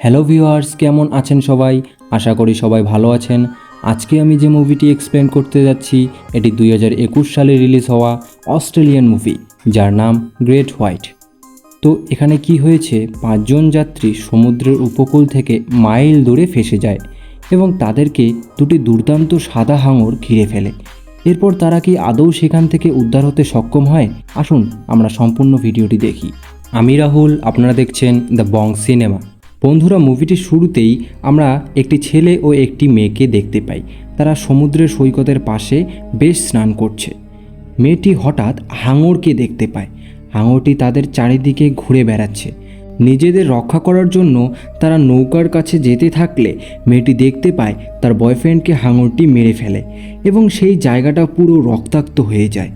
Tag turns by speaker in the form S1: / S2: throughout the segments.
S1: Hello viewers, কেমন আছেন সবাই? আশা করি সবাই ভালো আছেন। আজকে আমি যে মুভিটি এক্সপ্লেন করতে যাচ্ছি এটি 2021 সালে রিলিজ হওয়া অস্ট্রেলিয়ান মুভি, যার নাম গ্রেট হোয়াইট। তো এখানে কি হয়েছে, 5জন যাত্রী সমুদ্রের উপকূল থেকে মাইল দূরে ফেসে যায় এবং তাদেরকে দুটি দুর্দান্ত সাদা হাঙর ঘিরে ফেলে। এরপর তারা কি আদৌ সেখান থেকে উদ্ধার হতে সক্ষম হয়? আসুন আমরা সম্পূর্ণ ভিডিওটি দেখি। আমি রাহুল, আপনারা দেখছেন দ্য বং সিনেমা। বন্ধুরা, মুভিটির শুরুতেই আমরা একটি ছেলে ও একটি মেয়েকে দেখতে পাই। তারা সমুদ্রের সৈকতের পাশে বেশ স্নান করছে। মেয়েটি হঠাৎ হাঙরকে দেখতে পায়। হাঙরটি তাদের চারিদিকে ঘুরে বেড়াচ্ছে। নিজেদের রক্ষা করার জন্য তারা নৌকার কাছে যেতে থাকলে মেয়েটি দেখতে পায় তার বয়ফ্রেন্ডকে হাঙরটি মেরে ফেলে এবং সেই জায়গাটা পুরো রক্তাক্ত হয়ে যায়।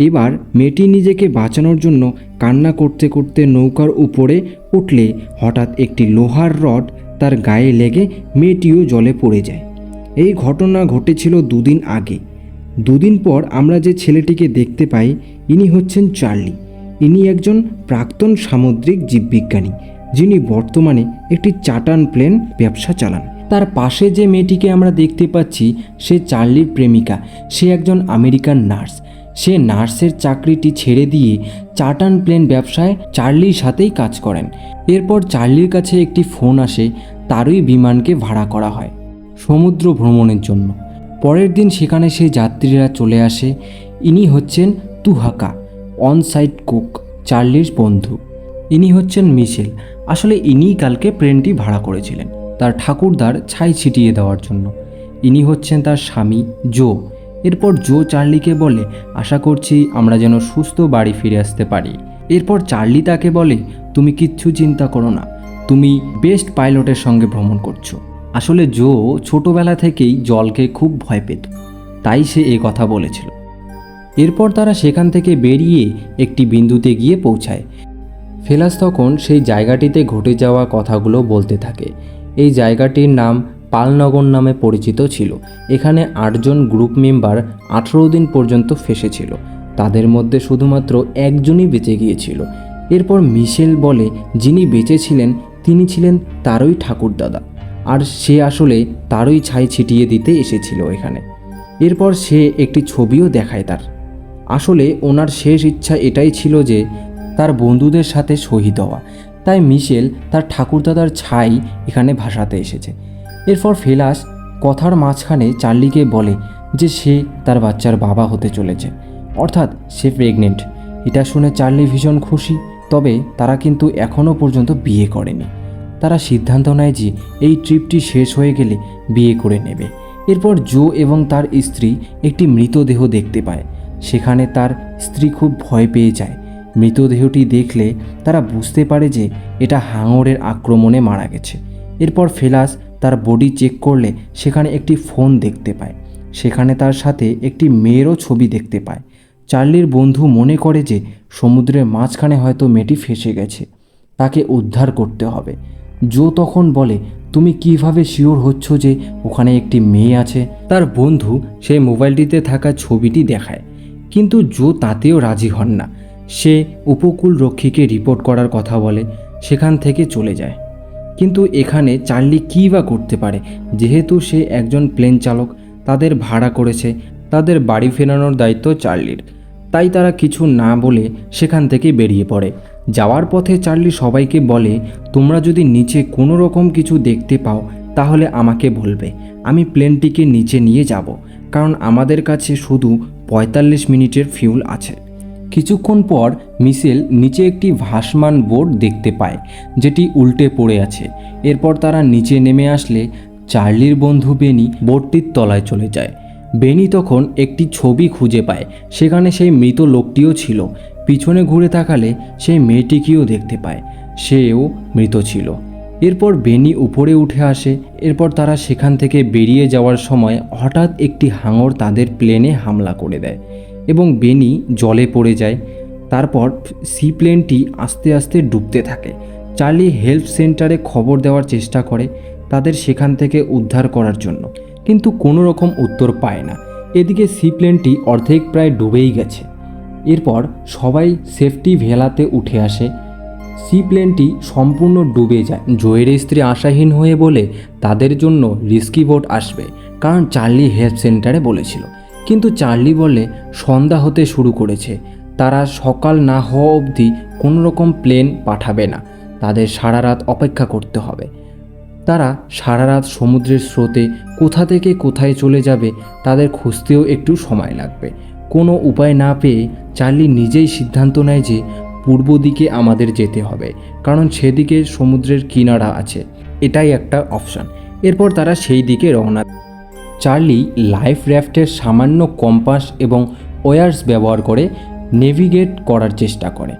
S1: এবার মেয়েটি নিজেকে বাঁচানোর জন্য কান্না করতে করতে নৌকার উপরে উঠলে হঠাৎ একটি লোহার রড তার গায়ে লেগে মেয়েটিও জলে পড়ে যায়। এই ঘটনা ঘটেছিল 2 দিন আগে। 2 দিন পর আমরা যে ছেলেটিকে দেখতে পাই, ইনি হচ্ছেন চার্লি। ইনি একজন প্রাক্তন সামুদ্রিক জীববিজ্ঞানী, যিনি বর্তমানে একটি চাটান প্লেন ব্যবসা চালান। তার পাশে যে মেয়েটিকে আমরা দেখতে পাচ্ছি সে চার্লির প্রেমিকা। সে একজন আমেরিকান নার্স। সে নার্সের চাকরিটি ছেড়ে দিয়ে চাটান প্লেন ব্যবসায় চার্লির সাথেই কাজ করেন। এরপর চার্লির কাছে একটি ফোন আসে, তারই বিমানকে ভাড়া করা হয় সমুদ্র ভ্রমণের জন্য। পরের দিন সেখানে সেই যাত্রীরা চলে আসে। ইনি হচ্ছেন তুহাকা, অন সাইট কুক, চার্লির বন্ধু। ইনি হচ্ছেন মিশেল। আসলে ইনিই কালকে প্লেনটি ভাড়া করেছিলেন তার ঠাকুরদার ছাই ছিটিয়ে দেওয়ার জন্য। ইনি হচ্ছেন তার স্বামী জো। এরপর জো চার্লিকে বলে, আশা করছি আমরা যেন সুস্থ বাড়ি ফিরে আসতে পারি। এরপর চার্লি তাকে বলে, তুমি কিচ্ছু চিন্তা করো না, তুমি বেস্ট পাইলটের সঙ্গে ভ্রমণ করছো। আসলে জো ছোটবেলা থেকেই জলকে খুব ভয় পেত, তাই সে এ কথা বলেছিল। এরপর তারা সেখান থেকে বেরিয়ে একটি বিন্দুতে গিয়ে পৌঁছায়। ফেলাস তখন সেই জায়গাটিতে ঘটে যাওয়া কথাগুলো বলতে থাকে। এই জায়গাটির নাম পালনগর নামে পরিচিত ছিল। এখানে 8 জন গ্রুপ মেম্বার 18 দিন পর্যন্ত ফেসেছিল। তাদের মধ্যে শুধুমাত্র একজনই বেঁচে গিয়েছিল। এরপর মিশেল বলে, যিনি বেঁচে ছিলেন তিনি ছিলেন তারই ঠাকুরদাদা, আর সে আসলে তারই ছাই ছিটিয়ে দিতে এসেছিল এখানে। এরপর সে একটি ছবিও দেখায় তার। আসলে ওনার শেষ ইচ্ছা এটাই ছিল যে তার বন্ধুদের সাথে শহীদ হওয়া, তাই মিশেল তার ঠাকুরদাদার ছাই এখানে ভাসাতে এসেছে। এরপর ফেলাস কথার মাঝখানে চার্লিকে বলে যে সে তার বাচ্চার বাবা হতে চলেছে, অর্থাৎ সে প্রেগনেন্ট। এটা শুনে চার্লি ভীষণ খুশি। তবে তারা কিন্তু এখনও পর্যন্ত বিয়ে করেনি। তারা সিদ্ধান্ত নেয় যে এই ট্রিপটি শেষ হয়ে গেলে বিয়ে করে নেবে। এরপর জো এবং তার স্ত্রী একটি মৃতদেহ দেখতে পায়। সেখানে তার স্ত্রী খুব ভয় পেয়ে যায়। মৃতদেহটি দেখলে তারা বুঝতে পারে যে এটা হাঙরের আক্রমণে মারা গেছে। এরপর ফেলাস তার বডি চেক করলে সেখানে একটি ফোন দেখতে পায়। সেখানে তার সাথে একটি মেয়েরও ছবি দেখতে পায়। চার্লির বন্ধু মনে করে যে সমুদ্রের মাঝখানে হয়তো মেয়েটি ফেসে গেছে, তাকে উদ্ধার করতে হবে। জো তখন বলে, তুমি কিভাবে শিওর হচ্ছ যে ওখানে একটি মেয়ে আছে? তার বন্ধু সেই মোবাইলটিতে থাকা ছবিটি দেখায়, কিন্তু জো তাতেও রাজি হন না। সে উপকূল রক্ষীকে রিপোর্ট করার কথা বলে, সেখান থেকে চলে যায়। কিন্তু এখানে চার্লি কী বা করতে পারে, যেহেতু সে একজন প্লেন চালক, তাদের ভাড়া করেছে, তাদের বাড়ি ফেরানোর দায়িত্ব চার্লির। তাই তারা কিছু না বলে সেখান থেকে বেরিয়ে পড়ে। যাওয়ার পথে চার্লি সবাইকে বলে, তোমরা যদি নিচে কোনো রকম কিছু দেখতে পাও তাহলে আমাকে বলবে, আমি প্লেনটিকে নিচে নিয়ে যাব, কারণ আমাদের কাছে শুধু 45 মিনিটের ফিউল আছে। কিছুক্ষণ পর মিশেল নিচে একটি ভাসমান বোট দেখতে পায়, যেটি উল্টে পড়ে আছে। এরপর তারা নিচে নেমে আসলে চার্লির বন্ধু বেনি বোটটির তলায় চলে যায়। বেনি তখন একটি ছবি খুঁজে পায়, সেখানে সেই মৃত লোকটিও ছিল। পিছনে ঘুরে তাকালে সেই মেয়েটিকেও দেখতে পায়, সেও মৃত ছিল। এরপর বেনি উপরে উঠে আসে। এরপর তারা সেখান থেকে বেরিয়ে যাওয়ার সময় হঠাৎ একটি হাঙর তাদের প্লেনে হামলা করে দেয় এবং বেনি জলে পড়ে যায়। তারপর সি প্লেনটি আস্তে আস্তে ডুবতে থাকে। চার্লি হেল্প সেন্টারে খবর দেওয়ার চেষ্টা করে তাদের সেখান থেকে উদ্ধার করার জন্য, কিন্তু কোনো রকম উত্তর পায় না। এদিকে সি প্লেনটি অর্ধেক প্রায় ডুবেই গেছে। এরপর সবাই সেফটি ভেলাতে উঠে আসে। সি প্লেনটি সম্পূর্ণ ডুবে যায়। জোয়ের স্ত্রী আশাহীন হয়ে বলে তাদের জন্য রিস্কি বোট আসবে, কারণ চার্লি হেল্প সেন্টারে বলেছিল। কিন্তু চার্লি বলে সন্ধ্যা হতে শুরু করেছে, তারা সকাল না হওয়া অবধি কোনো রকম প্লেন পাঠাবে না, তাদের সারা রাত অপেক্ষা করতে হবে। তারা সারা রাত সমুদ্রের স্রোতে কোথা থেকে কোথায় চলে যাবে তাদের খুঁজতেও একটু সময় লাগবে। কোনো উপায় না পেয়ে চার্লি নিজেই সিদ্ধান্ত নেয় যে পূর্ব দিকে আমাদের যেতে হবে, কারণ সেদিকে সমুদ্রের কিনারা আছে, এটাই একটা অপশান। এরপর তারা সেই দিকে রওনা। চার্লি লাইফ র্যাফটের সামান্য কম্পাস এবং ওয়ার্স ব্যবহার করে নেভিগেট করার চেষ্টা করে।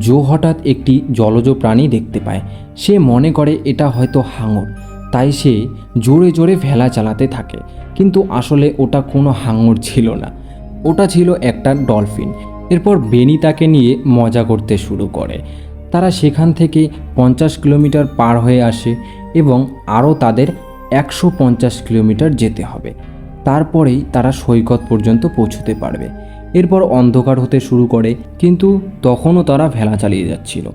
S1: জো হঠাৎ একটি জলজ প্রাণী দেখতে পায়। সে মনে করে এটা হয়তো হাঙর, তাই সে জোরে জোরে ভেলা চালাতে থাকে। কিন্তু আসলে ওটা কোনো হাঙর ছিল না, ওটা ছিল একটা ডলফিন। এরপর বেনি তাকে নিয়ে মজা করতে শুরু করে। তারা সেখান থেকে 50 কিলোমিটার পার হয়ে আসে এবং আরও তাদের 150 কিলোমিটার যেতে হবে। তারপরেই তারা সৈকত পর্যন্ত পৌঁছতে পারবে। এরপর অন্ধকার হতে শুরু করে, কিন্তু তখনও তারা ভেলা চালিয়ে যাচ্ছিল।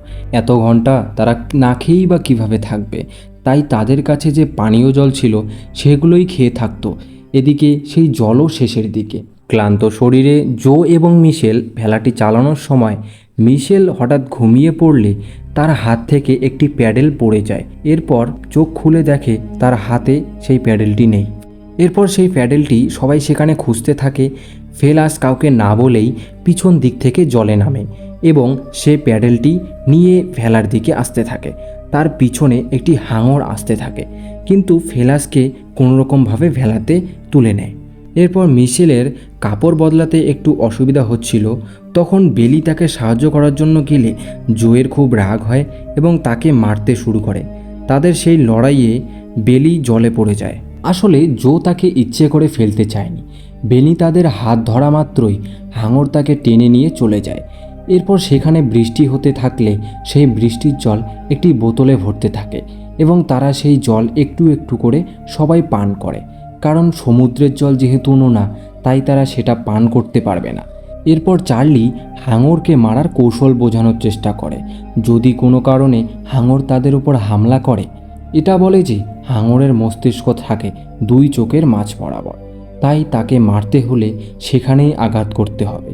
S1: এত ঘন্টা তারা না খেয়েই বা কীভাবে থাকবে, তাই তাদের কাছে যে পানীয় জল ছিল সেগুলোই খেয়ে থাকতো। এদিকে সেই জলও শেষের দিকে। ক্লান্ত শরীরে জো এবং মিশেল ভেলাটি চালানোর সময় মিশেল হঠাৎ ঘুমিয়ে পড়লে তার হাত থেকে একটি প্যাডেল পড়ে যায়। এরপর চোখ খুলে দেখে তার হাতে সেই প্যাডেলটি নেই। এরপর সেই প্যাডেলটি সবাই সেখানে খুঁজতে থাকে। ফেলাস কাউকে না বলেই পিছন দিক থেকে জলে নামে এবং সে প্যাডেলটি নিয়ে ভেলার দিকে আসতে থাকে। তার পিছনে একটি হাঙর আসতে থাকে, কিন্তু ফেলাসকে কোনোরকমভাবে ভেলাতে তুলে নেয়। এরপর মিশেলের কাপড় বদলাতে একটু অসুবিধা হচ্ছিল, তখন বেলি তাকে সাহায্য করার জন্য গেলে জোয়ের খুব রাগ হয় এবং তাকে মারতে শুরু করে। তাদের সেই লড়াইয়ে বেলি জলে পড়ে যায়। আসলে জো তাকে ইচ্ছে করে ফেলতে চায়নি। বেলি তাদের হাত ধরা মাত্রই হাঙর তাকে টেনে নিয়ে চলে যায়। এরপর সেখানে বৃষ্টি হতে থাকলে সেই বৃষ্টির জল একটি বোতলে ভরতে থাকে এবং তারা সেই জল একটু একটু করে সবাই পান করে, কারণ সমুদ্রের জল যেহেতু নোনা তাই তারা সেটা পান করতে পারবে না। এরপর চার্লি হাঙরকে মারার কৌশল বোঝানোর চেষ্টা করে। যদি কোনো কারণে হাঙর তাদের উপর হামলা করে, এটা বলে যে হাঙরের মস্তিষ্ক থাকে 2 চোখের মাঝ বরাবর, তাই তাকে মারতে হলে সেখানেই আঘাত করতে হবে।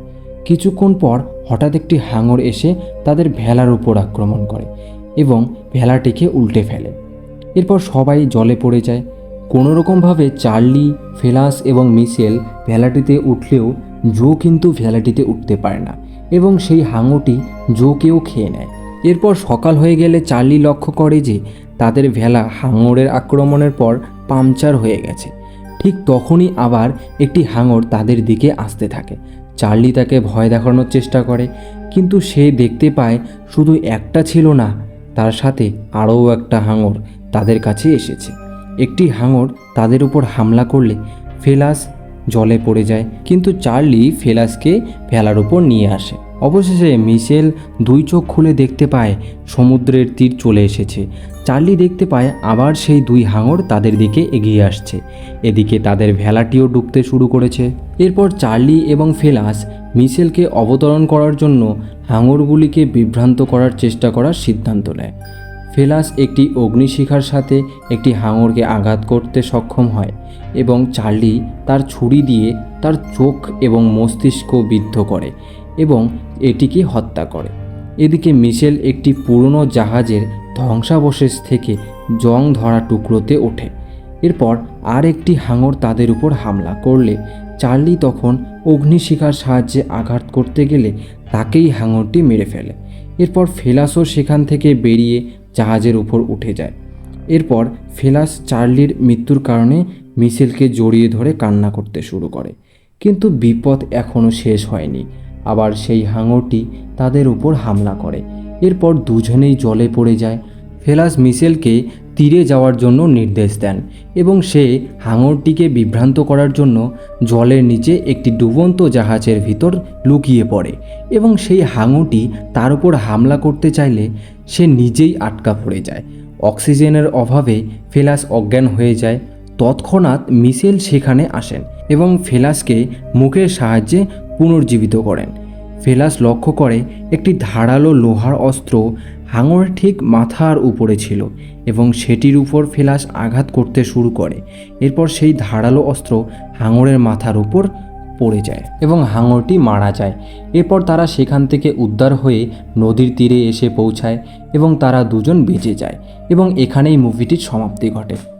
S1: কিছুক্ষণ পর হঠাৎ একটি হাঙর এসে তাদের ভেলার উপর আক্রমণ করে এবং ভেলাটিকে উল্টে ফেলে। এরপর সবাই জলে পড়ে যায়। কোনোরকমভাবে চার্লি, ফেলাস এবং মিশেল ভেলাটিতে উঠলেও জো কিন্তু ভেলাটিতে উঠতে পারে না এবং সেই হাঙরটি জোকেও খেয়ে নেয়। এরপর সকাল হয়ে গেলে চার্লি লক্ষ্য করে যে তাদের ভেলা হাঙরের আক্রমণের পর পাংচার হয়ে গেছে। ঠিক তখনই আবার একটি হাঙর তাদের দিকে আসতে থাকে। চার্লি তাকে ভয় দেখানোর চেষ্টা করে, কিন্তু সে দেখতে পায় শুধু একটা ছিল না, তার সাথে আরও একটা হাঙর তাদের কাছে এসেছে। একটি হাঙর তাদের উপর হামলা করলে ফেলাস জলে পড়ে যায়, কিন্তু চার্লি ফেলাসকে ভেলার উপর নিয়ে আসে। অবশেষে মিশেল 2 চোখ খুলে দেখতে পায় সমুদ্রের তীর চলে এসেছে। চার্লি দেখতে পায় আবার সেই 2 হাঙর তাদের দিকে এগিয়ে আসছে। এদিকে তাদের ভেলাটিও ডুবতে শুরু করেছে। এরপর চার্লি এবং ফেলাস মিশেলকে অবতরণ করার জন্য হাঙরগুলিকে বিভ্রান্ত করার চেষ্টা করার সিদ্ধান্ত নেয়। ফেলাস একটি অগ্নিশিখার সাথে একটি হাঙরকে আঘাত করতে সক্ষম হয় এবং চার্লি তার ছুরি দিয়ে তার চোখ এবং মস্তিষ্ক বিদ্ধ করে এবং এটিকে হত্যা করে। এদিকে মিশেল একটি পুরনো জাহাজের ধ্বংসাবশেষ থেকে জং ধরা টুকরোতে ওঠে। এরপর আর একটি হাঙর তাদের উপর হামলা করলে চার্লি তখন অগ্নিশিখার সাহায্যে আঘাত করতে গেলে তাকেই হাঙরটি মেরে ফেলে। এরপর ফেলাসও সেখান থেকে বেরিয়ে জাহাজের উপর উঠে যায়। এরপর ফেলাস চার্লির মৃত্যুর কারণে মিশেলকে জড়িয়ে ধরে কান্না করতে শুরু করে, কিন্তু বিপদ এখনও শেষ হয়নি। আবার সেই হাঙরটি তাদের উপর হামলা করে। এরপর দুজনেই জলে পড়ে যায়। ফেলাস মিশেলকে তীরে যাওয়ার জন্য নির্দেশ দেন এবং সে হাঙরটিকে বিভ্রান্ত করার জন্য জলের নিচে একটি ডুবন্ত জাহাজের ভিতর লুকিয়ে পড়ে এবং সেই হাঙরটি তার উপর হামলা করতে চাইলে সে নিজেই আটকা পড়ে যায়। অক্সিজেনের অভাবে ফেলাস অজ্ঞান হয়ে যায়। তৎক্ষণাৎ মিশেল সেখানে আসেন এবং ফেলাসকে মুখের সাহায্যে পুনর্জীবিত করেন। ফেলাস লক্ষ্য করে একটি ধারালো লোহার অস্ত্র হাঙর ঠিক মাথার উপরে ছিল এবং সেটির উপর ফেলাস আঘাত করতে শুরু করে। এরপর সেই ধারালো অস্ত্র হাঙরের মাথার উপর পড়ে যায় এবং হাঙরটি মারা যায়। এরপর তারা সেখান থেকে উদ্ধার হয়ে নদীর তীরে এসে পৌঁছায় এবং তারা দুজন বেঁচে যায় এবং এখানেই মুভিটির সমাপ্তি ঘটে।